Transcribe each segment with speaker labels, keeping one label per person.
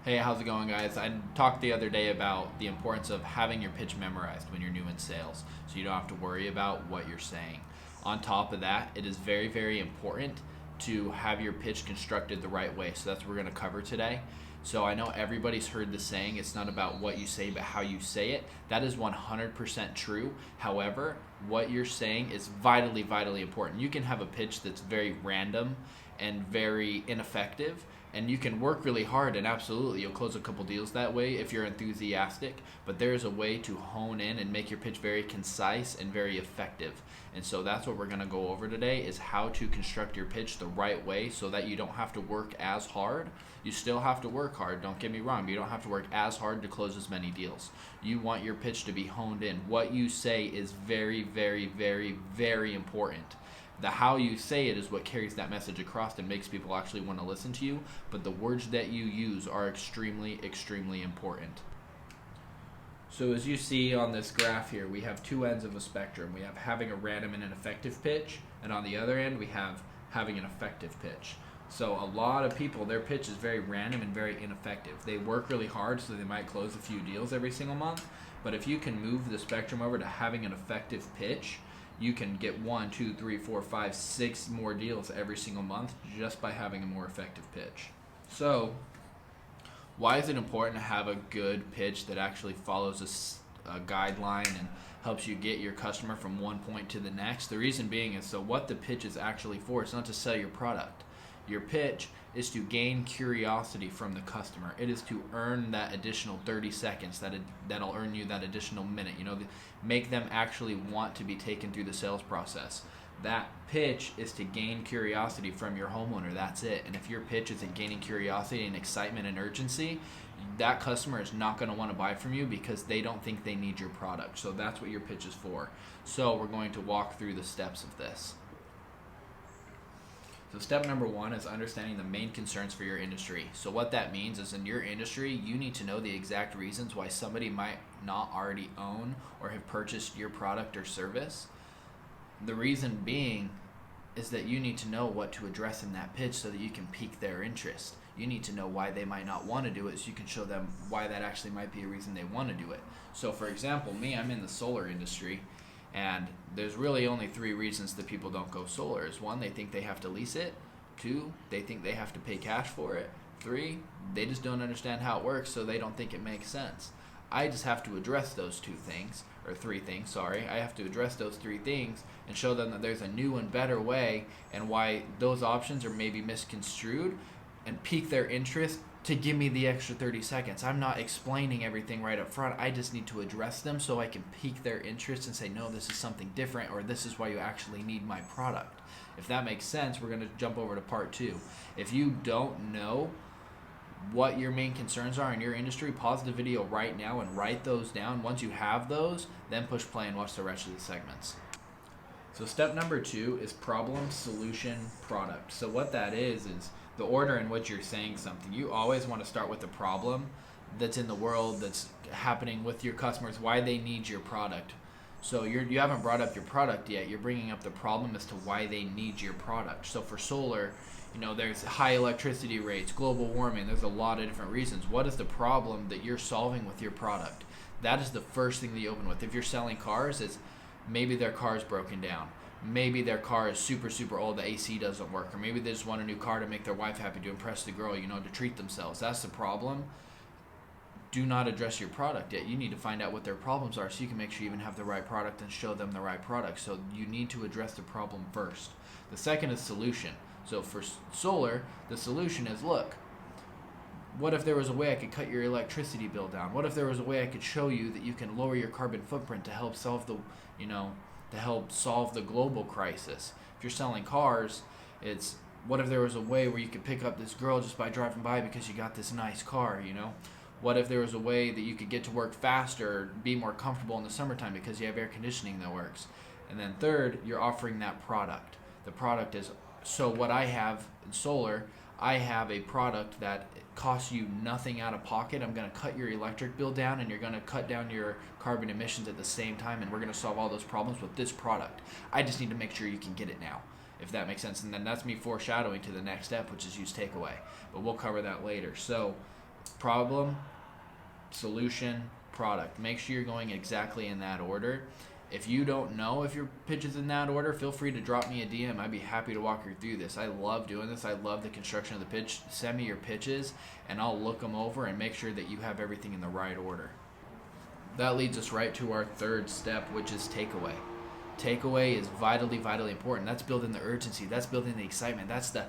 Speaker 1: Hey, how's it going, guys? I talked the other day about the importance of having your pitch memorized when you're new in sales so you don't have to worry about what you're saying. On top of that, it is very, very important to have your pitch constructed the right way. So that's what we're going to cover today. So I know everybody's heard the saying, it's not about what you say, but how you say it. That is 100% true. However, what you're saying is vitally, vitally important. You can have a pitch that's very random and very ineffective, and you can work really hard, and absolutely you'll close a couple deals that way if you're enthusiastic, but there's a way to hone in and make your pitch very concise and very effective. And so that's what we're going to go over today, is how to construct your pitch the right way so that you don't have to work as hard. You still have to work hard, don't get me wrong, but you don't have to work as hard to close as many deals. You want your pitch to be honed in. What you say is very, very, very, very important. The how you say it is what carries that message across and makes people actually want to listen to you, but the words that you use are extremely, extremely important. So as you see on this graph here, we have two ends of a spectrum. We have having a random and an effective pitch, and on the other end we have having an effective pitch. So a lot of people, their pitch is very random and very ineffective. They work really hard, so they might close a few deals every single month, but if you can move the spectrum over to having an effective pitch, you can get 1, 2, 3, 4, 5, 6 more deals every single month just by having a more effective pitch. So, why is it important to have a good pitch that actually follows a guideline and helps you get your customer from one point to the next? The reason being is so what the pitch is actually for, it's not to sell your product. Your pitch is to gain curiosity from the customer. It is to earn that additional 30 seconds, that'll earn you that additional minute, make them actually want to be taken through the sales process. That pitch is to gain curiosity from your homeowner. That's it. And if your pitch isn't gaining curiosity and excitement and urgency, that customer is not going to want to buy from you because they don't think they need your product. So that's what your pitch is for. So we're going to walk through the steps of this. So step number 1 is understanding the main concerns for your industry. So what that means is in your industry, you need to know the exact reasons why somebody might not already own or have purchased your product or service. The reason being is that you need to know what to address in that pitch so that you can pique their interest. You need to know why they might not want to do it so you can show them why that actually might be a reason they want to do it. So for example, I'm in the solar industry, and there's really only 3 reasons that people don't go solar. Is 1, they think they have to lease it. 2, they think they have to pay cash for it. 3, they just don't understand how it works, so they don't think it makes sense. I just have to address those 2 things, or 3 things, sorry. I have to address those 3 things and show them that there's a new and better way and why those options are maybe misconstrued, and pique their interest to give me the extra 30 seconds. I'm not explaining everything right up front. I just need to address them so I can pique their interest and say, no, this is something different, or this is why you actually need my product. If that makes sense, we're going to jump over to part 2. If you don't know what your main concerns are in your industry, pause the video right now and write those down. Once you have those, then push play and watch the rest of the segments. So step number 2 is problem, solution, product. So what that is the order in which you're saying something. You always want to start with the problem that's in the world, that's happening with your customers, why they need your product. So you haven't brought up your product yet. You're bringing up the problem as to why they need your product. So for solar, there's high electricity rates, global warming. There's a lot of different reasons. What is the problem that you're solving with your product? That is the first thing that you open with. If you're selling cars, it's maybe their car is broken down. Maybe their car is super, super old, the AC doesn't work. Or maybe they just want a new car to make their wife happy, to impress the girl, to treat themselves. That's the problem. Do not address your product yet. You need to find out what their problems are so you can make sure you even have the right product and show them the right product. So you need to address the problem first. The second is solution. So for solar, the solution is, look, what if there was a way I could cut your electricity bill down? What if there was a way I could show you that you can lower your carbon footprint to help solve the global crisis? If you're selling cars, it's what if there was a way where you could pick up this girl just by driving by because you got this nice car, What if there was a way that you could get to work faster, be more comfortable in the summertime because you have air conditioning that works? And then third, you're offering that product. The product is, so what I have in solar, I have a product that costs you nothing out of pocket. I'm going to cut your electric bill down, and you're going to cut down your carbon emissions at the same time, and we're going to solve all those problems with this product. I just need to make sure you can get it now, if that makes sense. And then that's me foreshadowing to the next step, which is use takeaway. But we'll cover that later. So problem, solution, product. Make sure you're going exactly in that order. If you don't know if your pitch is in that order, feel free to drop me a DM. I'd be happy to walk you through this. I love doing this. I love the construction of the pitch. Send me your pitches, and I'll look them over and make sure that you have everything in the right order. That leads us right to our third step, which is takeaway. Takeaway is vitally, vitally important. That's building the urgency. That's building the excitement. That's the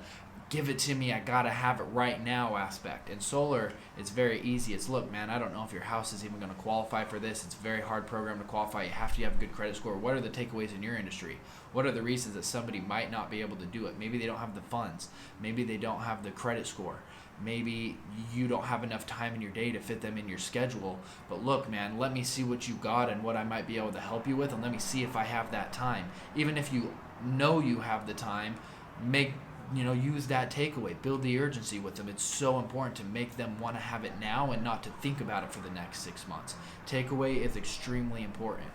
Speaker 1: give it to me, I gotta have it right now aspect. In solar, it's very easy. It's, look, man, I don't know if your house is even gonna qualify for this. It's a very hard program to qualify. You have to have a good credit score. What are the takeaways in your industry? What are the reasons that somebody might not be able to do it? Maybe they don't have the funds. Maybe they don't have the credit score. Maybe you don't have enough time in your day to fit them in your schedule. But look, man, let me see what you got and what I might be able to help you with, and let me see if I have that time. Even if you know you have the time, use that takeaway. Build the urgency with them. It's so important to make them want to have it now and not to think about it for the next 6 months. Takeaway is extremely important.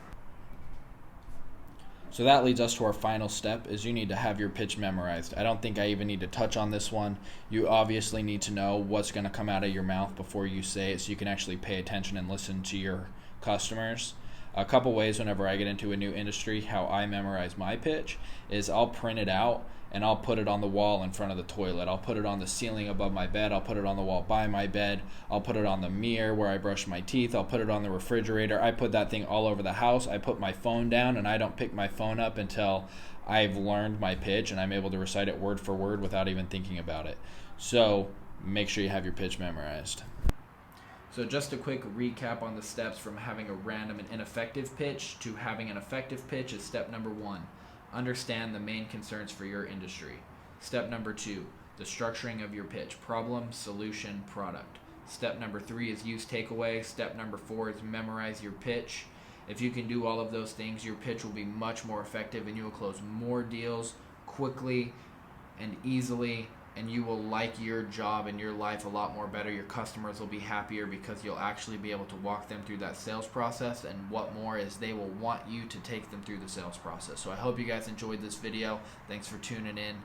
Speaker 1: So that leads us to our final step, is you need to have your pitch memorized. I don't think I even need to touch on this one. You obviously need to know what's going to come out of your mouth before you say it, so you can actually pay attention and listen to your customers. A couple ways whenever I get into a new industry, how I memorize my pitch is I'll print it out and I'll put it on the wall in front of the toilet. I'll put it on the ceiling above my bed. I'll put it on the wall by my bed. I'll put it on the mirror where I brush my teeth. I'll put it on the refrigerator. I put that thing all over the house. I put my phone down, and I don't pick my phone up until I've learned my pitch and I'm able to recite it word for word without even thinking about it. So make sure you have your pitch memorized. So just a quick recap on the steps from having a random and ineffective pitch to having an effective pitch is step number 1. Understand the main concerns for your industry. Step number 2, the structuring of your pitch: problem, solution, product. Step number 3 is use takeaway. Step number 4 is memorize your pitch. If you can do all of those things, your pitch will be much more effective and you will close more deals quickly and easily, and you will like your job and your life a lot more better. Your customers will be happier because you'll actually be able to walk them through that sales process, and what more is they will want you to take them through the sales process. So I hope you guys enjoyed this video. Thanks for tuning in.